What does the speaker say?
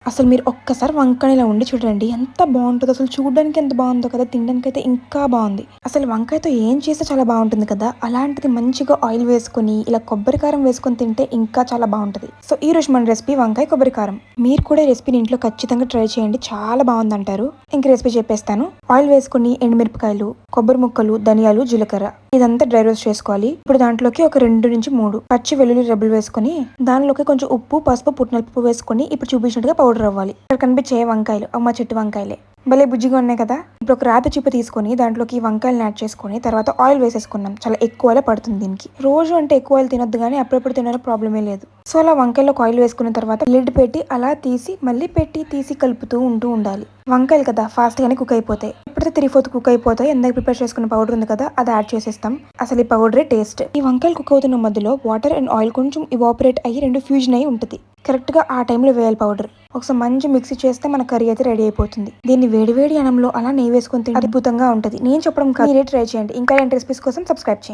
అసలు మీరు ఒక్కసారి వంకాయ ఇలా వండి చూడండి. ఎంత బావుంటదో అసలు చూడడానికి ఎంత బావుందో కదా! తినడానికైతే ఇంకా బావుంది. అసలు వంకాయతో ఏం చేస్తే చాలా బావుంటుంది కదా! అలాంటిది మంచిగా ఆయిల్ వేసుకొని, ఇలా కొబ్బరి కారం వేసుకొని తింటే ఇంకా చాలా బావుంటది. సో, ఈరోజు మన రెసిపీ వంకాయ కొబ్బరి కారం. మీరు కూడా ఈ రెసిపీని ఇంట్లో ఖచ్చితంగా ట్రై చేయండి. చాలా బావుందంటారు. ఇంక రెసిపీ చెప్పేస్తాను. ఆయిల్ వేసుకొని ఎండుమిరపకాయలు, కొబ్బరి ముక్కలు, ధనియాలు, జీలకర్ర ఇదంతా డ్రై రోస్ట్ చేసుకోవాలి. ఇప్పుడు దాంట్లోకి ఒక 2-3 పచ్చి వెల్లుల్లి రెబ్బలు వేసుకొని, దానిలోకి కొంచెం ఉప్పు, పసుపు, పుట్నాల వేసుకొని ఇప్పుడు చూపించినట్టుగా పౌడర్ అవ్వాలి. ఇక్కడ కనిపించే వంకాయలు అమ్మ చెట్టు వంకాయలే. భలే బుజ్జిగా ఉన్నాయి కదా! ఇప్పుడు ఒక రాతి చిప్ప తీసుకొని దాంట్లోకి వంకాయలను యాడ్ చేసుకొని తర్వాత ఆయిల్ వేసేసుకున్నాం. చాలా ఎక్కువ ఆయిల్ పడుతుంది దీనికి. రోజు అంటే ఎక్కువ ఆయిల్ తినొద్దు కానీ అప్పుడప్పుడు తినడం ప్రాబ్లమే లేదు. సో అలా వంకాయలోకి ఆయిల్ వేసుకున్న తర్వాత లిడ్ పెట్టి అలా తీసి మళ్ళీ పెట్టి తీసి కలుపుతూ ఉండాలి. వంకాయలు కదా ఫాస్ట్ గానే కుక్ అయిపోతాయి. ఎప్పుడైతే 3/4 కుక్ అయిపోతాయి ఎందాక ప్రిపేర్ చేసుకున్న పౌడర్ ఉంది కదా అది యాడ్ చేసేస్తాం. అసలు ఈ పౌడరే టేస్ట్. ఈ వంకాయలు కుక్ అవుతున్న మధ్యలో వాటర్ అండ్ ఆయిల్ కొంచెం ఇవాపరేట్ అయ్యి రెండు ఫ్యూజన్ అయ్యి ఉంటుంది. కరెక్ట్ గా ఆ టైంలో వేయాలి పౌడర్. ఒకసారి మంచి మిక్సీ చేస్తే మన కర్రీ అయితే రెడీ అయిపోతుంది. దీన్ని వేడివేడి అన్నంలో అలా నెయ్యి వేసుకొని తింటే అద్భుతంగా ఉంటుంది. నేను చెప్పడం కాదు, మీరే ట్రై చేయండి. ఇంకా ఇలాంటి రెసిపీస్ కోసం సబ్స్క్రైబ్ చేయండి.